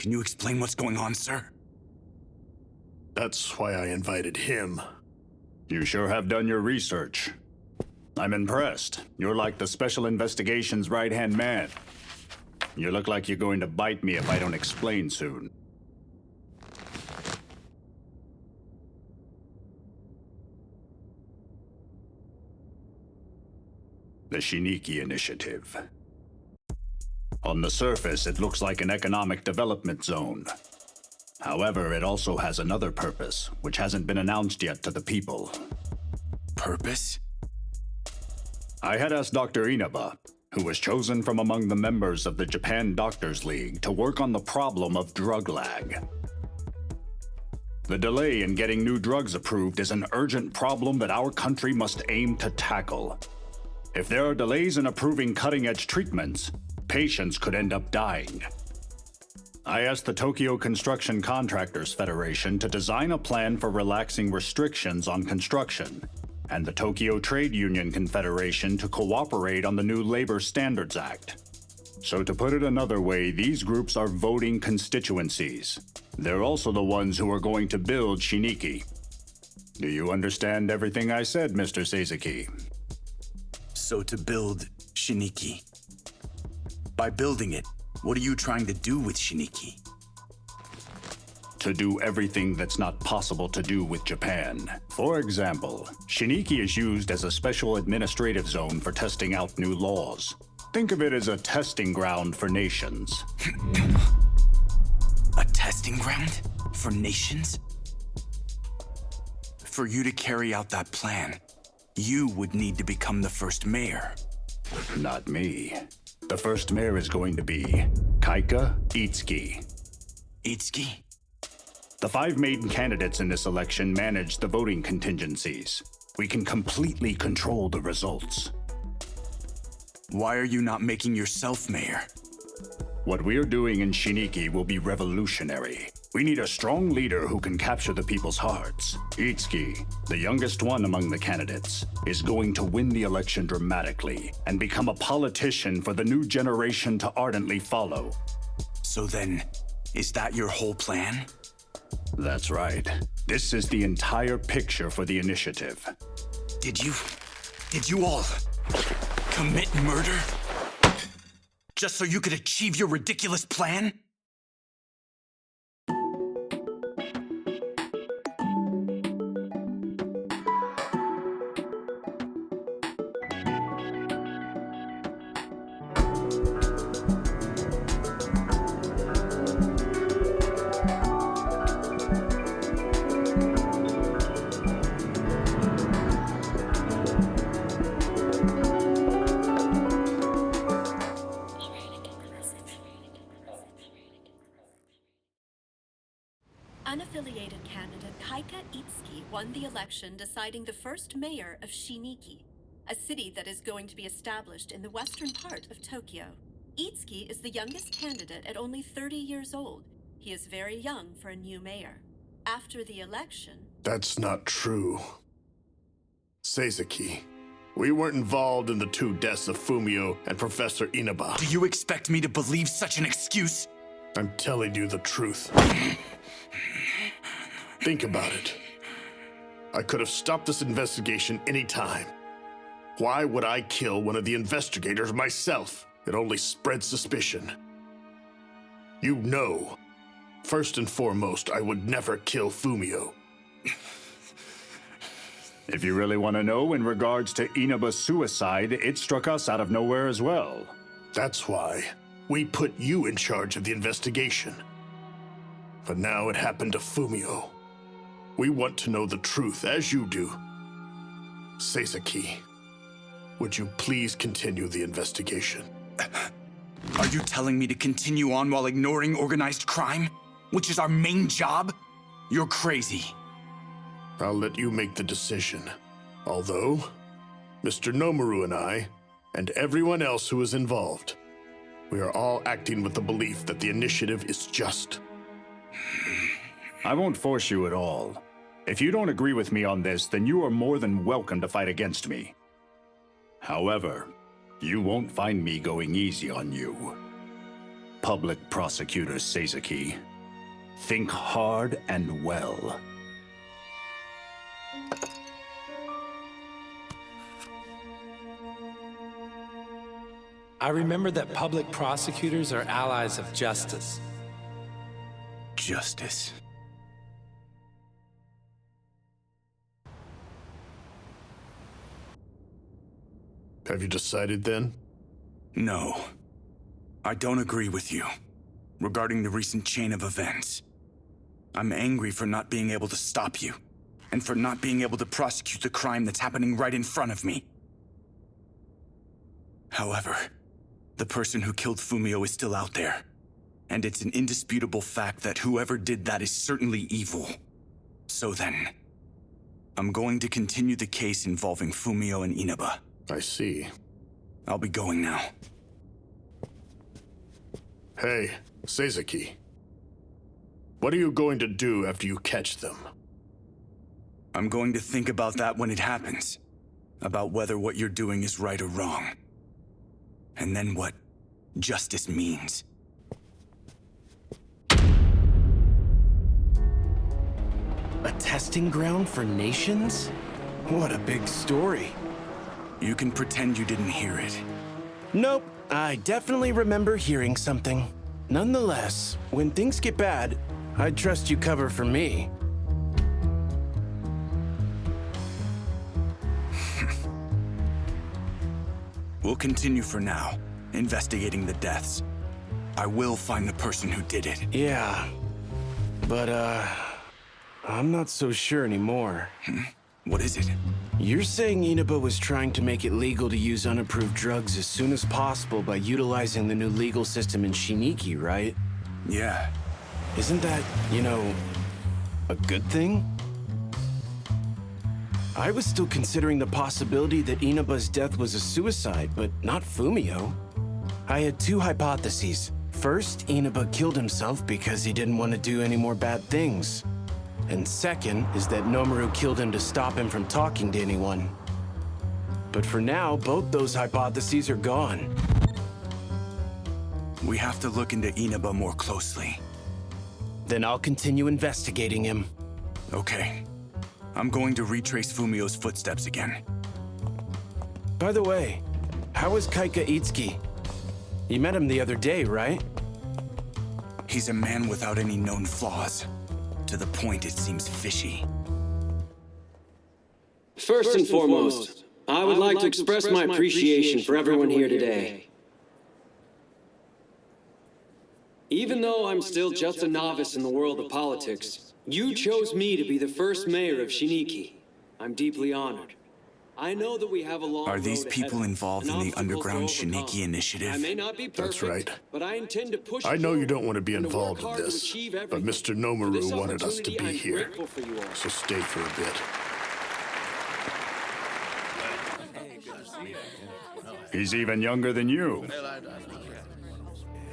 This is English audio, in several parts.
Can you explain what's going on, sir? That's why I invited him. You sure have done your research. I'm impressed. You're like the Special Investigations right-hand man. You look like you're going to bite me if I don't explain soon. The Shiniki Initiative. On the surface, it looks like an economic development zone. However, it also has another purpose, which hasn't been announced yet to the people. Purpose? I had asked Dr. Inaba, who was chosen from among the members of the Japan Doctors League, to work on the problem of drug lag. The delay in getting new drugs approved is an urgent problem that our country must aim to tackle. If there are delays in approving cutting-edge treatments, patients could end up dying. I asked the Tokyo Construction Contractors Federation to design a plan for relaxing restrictions on construction, and the Tokyo Trade Union Confederation to cooperate on the new Labor Standards Act. So to put it another way, these groups are voting constituencies. They're also the ones who are going to build Shiniki. Do you understand everything I said, Mr. Seizuki? So to build Shiniki. By building it, what are you trying to do with Shiniki? To do everything that's not possible to do with Japan. For example, Shiniki is used as a special administrative zone for testing out new laws. Think of it as a testing ground for nations. A testing ground? For nations? For you to carry out that plan, you would need to become the first mayor. Not me. The first mayor is going to be Kaika Itsuki. Itsuki? The 5 main candidates in this election manage the voting contingencies. We can completely control the results. Why are you not making yourself mayor? What we're doing in Shiniki will be revolutionary. We need a strong leader who can capture the people's hearts. Itsuki, the youngest one among the candidates, is going to win the election dramatically and become a politician for the new generation to ardently follow. So then, is that your whole plan? That's right. This is the entire picture for the initiative. Did you all commit murder? Just so you could achieve your ridiculous plan? Unaffiliated candidate Kaika Itsuki won the election, deciding the first mayor of Shiniki, a city that is going to be established in the western part of Tokyo. Itsuki is the youngest candidate at only 30 years old. He is very young for a new mayor. After the election... That's not true. Seizuki, we weren't involved in the 2 deaths of Fumio and Professor Inaba. Do you expect me to believe such an excuse? I'm telling you the truth. Think about it. I could have stopped this investigation any time. Why would I kill one of the investigators myself? It only spreads suspicion. You know, first and foremost, I would never kill Fumio. If you really want to know, in regards to Inaba's suicide, it struck us out of nowhere as well. That's why we put you in charge of the investigation. But now it happened to Fumio. We want to know the truth, as you do. Seizuki, would you please continue the investigation? Are you telling me to continue on while ignoring organized crime? Which is our main job? You're crazy. I'll let you make the decision. Although, Mr. Nomaru and I, and everyone else who is involved, we are all acting with the belief that the initiative is just. I won't force you at all. If you don't agree with me on this, then you are more than welcome to fight against me. However, you won't find me going easy on you. Public Prosecutor Seizuki. Think hard and well. I remember that public prosecutors are allies of justice. Justice. Have you decided then? No. I don't agree with you regarding the recent chain of events. I'm angry for not being able to stop you, and for not being able to prosecute the crime that's happening right in front of me. However, the person who killed Fumio is still out there, and it's an indisputable fact that whoever did that is certainly evil. So then, I'm going to continue the case involving Fumio and Inaba. I see. I'll be going now. Hey, Seizuki. What are you going to do after you catch them? I'm going to think about that when it happens. About whether what you're doing is right or wrong. And then what justice means. A testing ground for nations? What a big story. You can pretend you didn't hear it. Nope, I definitely remember hearing something. Nonetheless, when things get bad, I'd trust you cover for me. We'll continue for now, investigating the deaths. I will find the person who did it. Yeah, but I'm not so sure anymore. What is it? You're saying Inaba was trying to make it legal to use unapproved drugs as soon as possible by utilizing the new legal system in Shiniki, right? Yeah. Isn't that, a good thing? I was still considering the possibility that Inaba's death was a suicide, but not Fumio. I had two hypotheses. First, Inaba killed himself because he didn't want to do any more bad things. And second is that Nomaru killed him to stop him from talking to anyone. But for now, both those hypotheses are gone. We have to look into Inaba more closely. Then I'll continue investigating him. Okay. I'm going to retrace Fumio's footsteps again. By the way, how is Kaika Itsuki? You met him the other day, right? He's a man without any known flaws. To the point it seems fishy. First and foremost, I would like to express my appreciation for everyone here today. Even though I'm still just a novice in the world of politics, you chose me to be the first mayor of Shiniki. I'm deeply honored. I know that we have a long Are these road ahead people of us, involved and in the obstacles to underground overcome. Shiniki initiative? I may not be perfect, That's right. but I intend to push I know you forward don't want to be and work involved in hard to this, achieve but everything. Mr. For Nomaru this wanted us to opportunity, be I'm here. grateful for you all. So stay for a bit. He's even younger than you.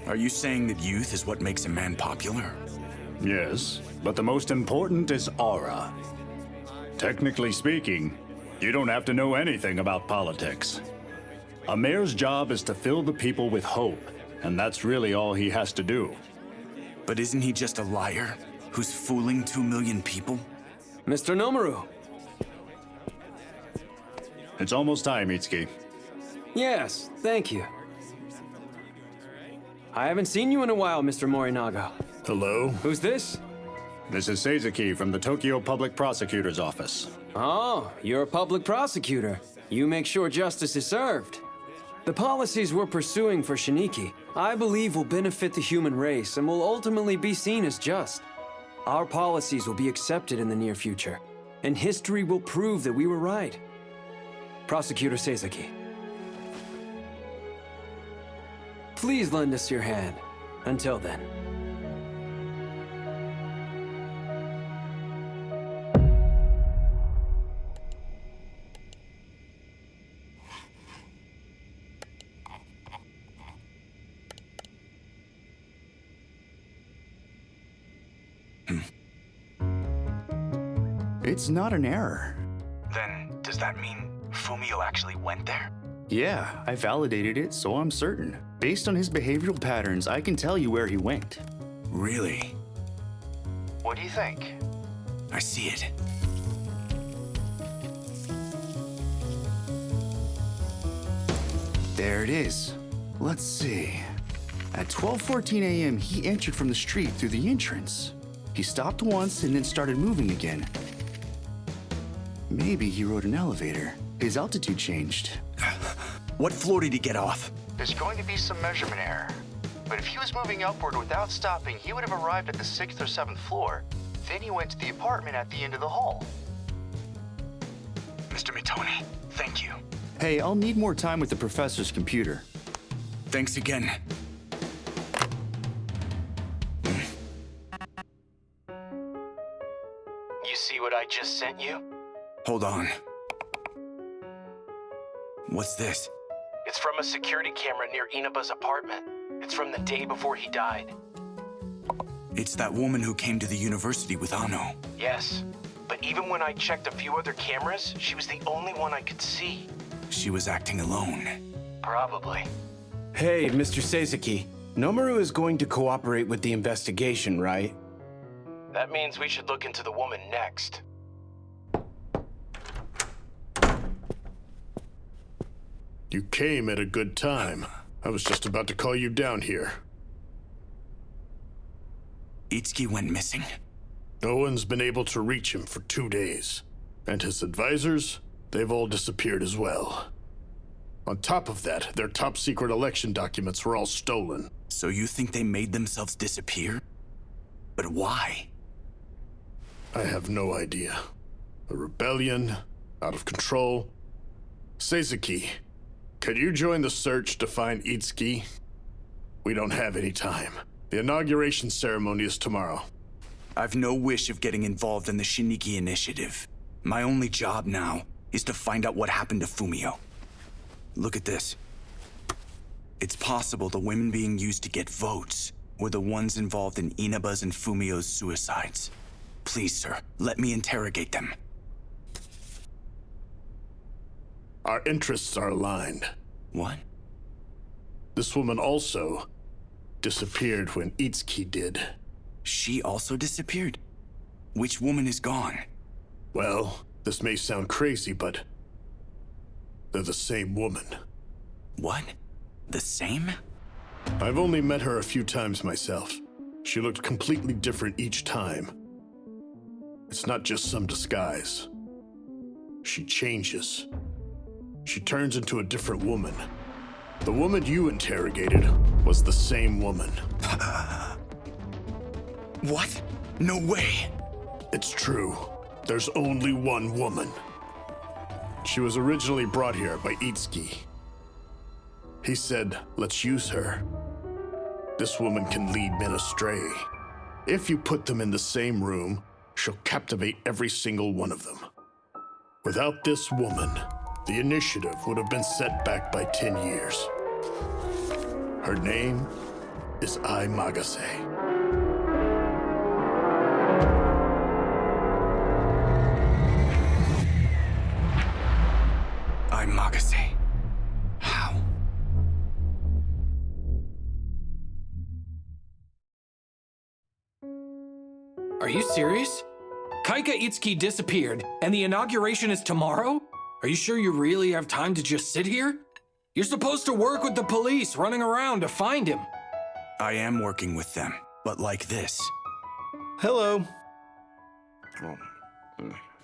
Are you saying that youth is what makes a man popular? Yes, but the most important is aura. Technically speaking, you don't have to know anything about politics. A mayor's job is to fill the people with hope, and that's really all he has to do. But isn't he just a liar who's fooling 2 million people? Mr. Nomaru. It's almost time, Itsuki. Yes, thank you. I haven't seen you in a while, Mr. Morinaga. Hello? Who's this? This is Seizuki from the Tokyo Public Prosecutor's Office. Oh, you're a public prosecutor. You make sure justice is served. The policies we're pursuing for Shiniki, I believe will benefit the human race and will ultimately be seen as just. Our policies will be accepted in the near future, and history will prove that we were right. Prosecutor Seizuki. Please lend us your hand. Until then. It's not an error. Then, does that mean Fumio actually went there? Yeah, I validated it, so I'm certain. Based on his behavioral patterns, I can tell you where he went. Really? What do you think? I see it. There it is. Let's see. At 12:14 a.m., he entered from the street through the entrance. He stopped once and then started moving again. Maybe he rode an elevator. His altitude changed. What floor did he get off? There's going to be some measurement error. But if he was moving upward without stopping, he would have arrived at the 6th or 7th floor. Then he went to the apartment at the end of the hall. Mr. Mitoni, thank you. Hey, I'll need more time with the professor's computer. Thanks again. You see what I just sent you? Hold on. What's this? It's from a security camera near Inaba's apartment. It's from the day before he died. It's that woman who came to the university with Ano. Yes, but even when I checked a few other cameras, she was the only one I could see. She was acting alone. Probably. Hey, Mr. Seizuki. Nomaru is going to cooperate with the investigation, right? That means we should look into the woman next. You came at a good time. I was just about to call you down here. Itsuki went missing? No one's been able to reach him for 2 days. And his advisors, they've all disappeared as well. On top of that, their top-secret election documents were all stolen. So you think they made themselves disappear? But why? I have no idea. A rebellion, out of control. Seizuki, could you join the search to find Itsuki? We don't have any time. The inauguration ceremony is tomorrow. I've no wish of getting involved in the Shiniki initiative. My only job now is to find out what happened to Fumio. Look at this. It's possible the women being used to get votes were the ones involved in Inaba's and Fumio's suicides. Please, sir, let me interrogate them. Our interests are aligned. What? This woman also disappeared when Itsuki did. She also disappeared? Which woman is gone? Well, this may sound crazy, but they're the same woman. What? The same? I've only met her a few times myself. She looked completely different each time. It's not just some disguise. She changes. She turns into a different woman. The woman you interrogated was the same woman. What? No way! It's true. There's only one woman. She was originally brought here by Itsuki. He said, let's use her. This woman can lead men astray. If you put them in the same room, she'll captivate every single one of them. Without this woman, the initiative would have been set back by 10 years. Her name is Ai Magase. Ai Magase. How? Are you serious? Kaika Itsuki disappeared, and the inauguration is tomorrow? Are you sure you really have time to just sit here? You're supposed to work with the police running around to find him. I am working with them, but like this. Hello.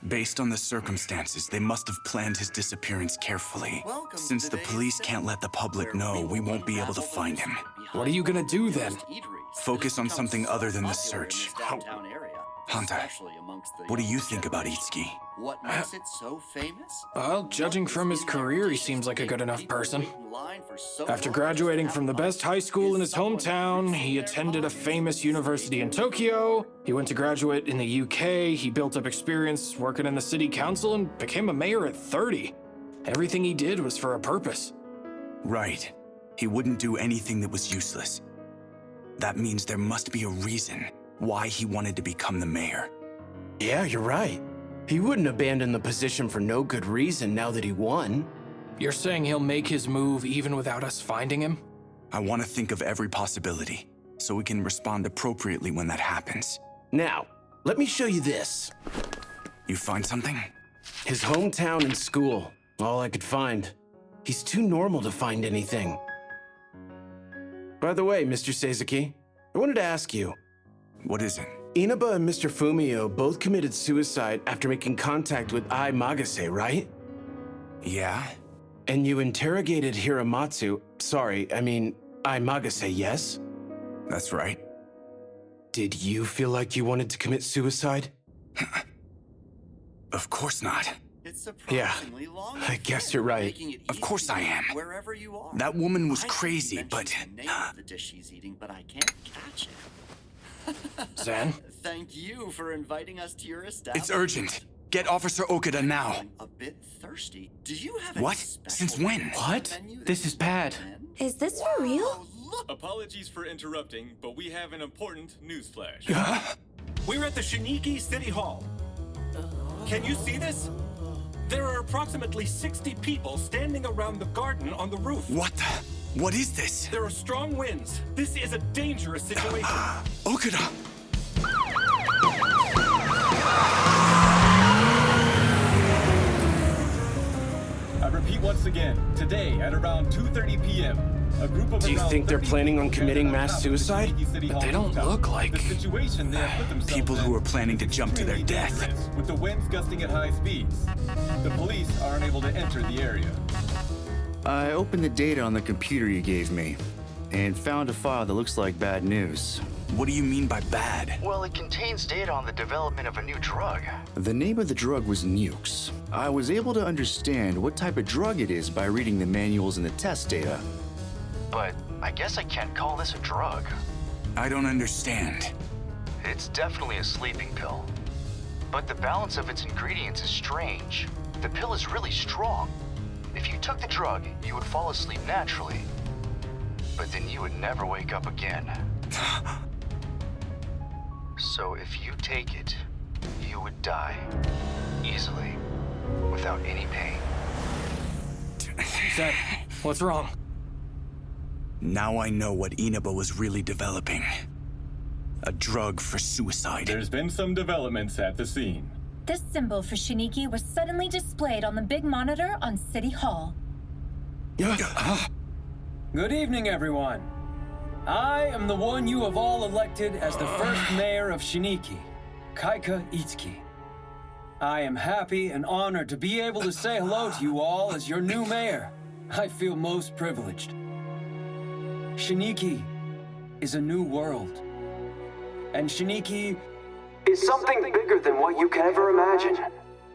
Based on the circumstances, they must have planned his disappearance carefully. Since the police can't let the public know, we won't be able to find him. What are you gonna do then? Focus on something other than the search. Hanta, what do you think about Itsuki? What makes it so famous? Well, judging from his career, he seems like a good enough person. After graduating from the best high school in his hometown, he attended a famous university in Tokyo. He went to graduate in the UK. He built up experience working in the city council and became a mayor at 30. Everything he did was for a purpose. Right. He wouldn't do anything that was useless. That means there must be a reason why he wanted to become the mayor. Yeah, you're right. He wouldn't abandon the position for no good reason now that he won. You're saying he'll make his move even without us finding him? I want to think of every possibility, so we can respond appropriately when that happens. Now, let me show you this. You find something? His hometown and school. All I could find. He's too normal to find anything. By the way, Mr. Seizuki, I wanted to ask you. What is it? Inaba and Mr. Fumio both committed suicide after making contact with Ai Magase, right? Yeah? And you interrogated Hiramatsu, Ai Magase, yes? That's right. Did you feel like you wanted to commit suicide? Of course not. It's surprisingly long. I guess you're right. Of course I am. Wherever you are. That woman was I crazy, mentioned but... the name of the dish she's eating, but I can't catch it. Zen? Thank you for inviting us to your establishment. It's urgent. Get Officer Okada now. I'm a bit thirsty. Do you have What? any special Since when? What? menu that This is you bad. recommend? Is this for real? Oh, look. Apologies for interrupting, but we have an important newsflash. We're at the Shiniki City Hall. Can you see this? There are approximately 60 people standing around the garden on the roof. What the? What is this? There are strong winds. This is a dangerous situation. Okada! I repeat once again, today at around 2:30 p.m., a group of Do you around think they're 30 planning on people committing gathered on mass top of the suicide? Shiniki City But Hall they don't rooftop. look like- The situation they have put themselves People who in are planning to jump to their extremely death. dangerous, with the winds gusting at high speeds. The police are unable to enter the area. I opened the data on the computer you gave me and found a file that looks like bad news. What do you mean by bad? Well, it contains data on the development of a new drug. The name of the drug was Nukes. I was able to understand what type of drug it is by reading the manuals and the test data. But I guess I can't call this a drug. I don't understand. It's definitely a sleeping pill. But the balance of its ingredients is strange. The pill is really strong. If you took the drug, you would fall asleep naturally. But then you would never wake up again. So if you take it, you would die. Easily. Without any pain. Zen, what's wrong? Now I know what Inaba was really developing. A drug for suicide. There's been some developments at the scene. This symbol for Shiniki was suddenly displayed on the big monitor on City Hall. Good evening, everyone. I am the one you have all elected as the first mayor of Shiniki, Kaika Itsuki. I am happy and honored to be able to say hello to you all as your new mayor. I feel most privileged. Shiniki is a new world. And Shiniki is something bigger than what you can ever imagine.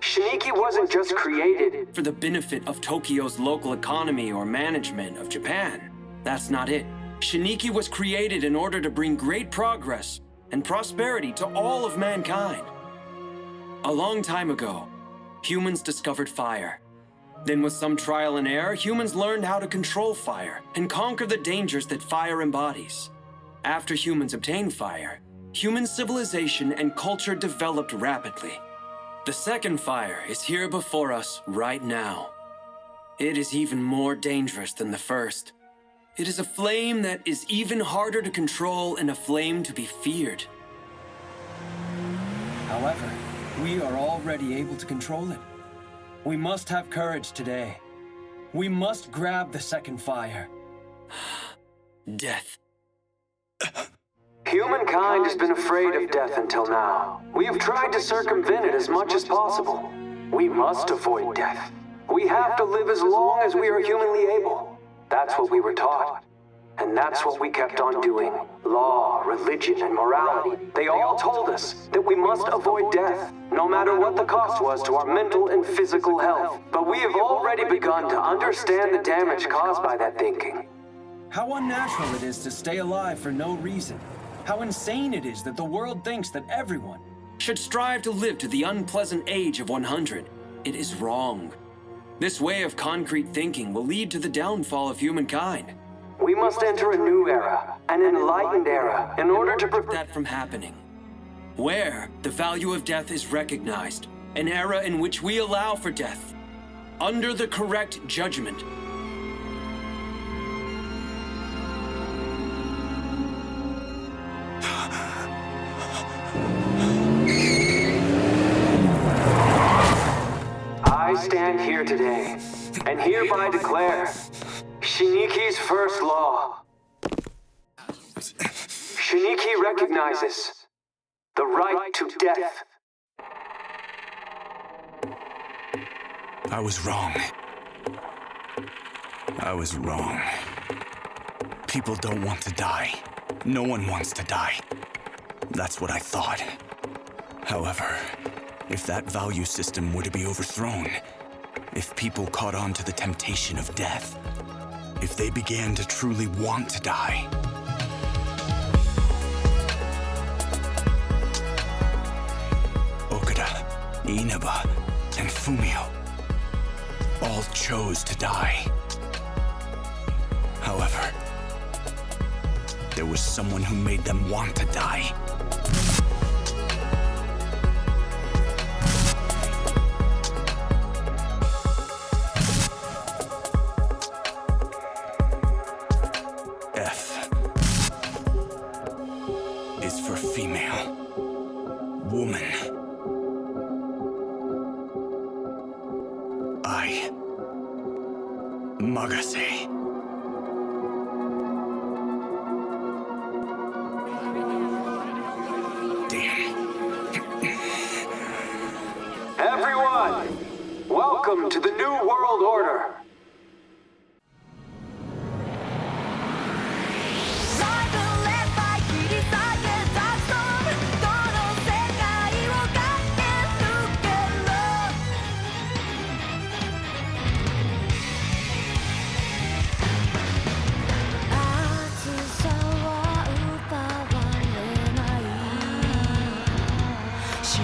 Shiniki wasn't just created for the benefit of Tokyo's local economy or management of Japan. That's not it. Shiniki was created in order to bring great progress and prosperity to all of mankind. A long time ago, humans discovered fire. Then with some trial and error, humans learned how to control fire and conquer the dangers that fire embodies. After humans obtained fire, human civilization and culture developed rapidly. The second fire is here before us right now. It is even more dangerous than the first. It is a flame that is even harder to control and a flame to be feared. However, we are already able to control it. We must have courage today. We must grab the second fire. Death. Humankind has been afraid of death until now. We have tried to circumvent it as much as possible. We must avoid death. We have to live as long as we are humanly able. That's what we were taught. And that's what we kept on doing. Law, religion, and morality. They all told us that we must avoid death, no matter what the cost was to our mental and physical health. But we have already begun to understand the damage caused by that thinking. How unnatural it is to stay alive for no reason. How insane it is that the world thinks that everyone should strive to live to the unpleasant age of 100. It is wrong. This way of concrete thinking will lead to the downfall of humankind. We must enter a new era, an enlightened era, in order to prevent that from happening. Where the value of death is recognized, an era in which we allow for death. under the correct judgment. I stand here today and hereby declare Shiniki's first law. Shiniki recognizes the right to death. I was wrong. I was wrong. People don't want to die. No one wants to die. That's what I thought. However, if that value system were to be overthrown, if people caught on to the temptation of death, if they began to truly want to die, Okuda, Inaba, and Fumio all chose to die. However, there was someone who made them want to die. F is for female. Woman. I. Magase. Everyone, welcome to the New World Order. She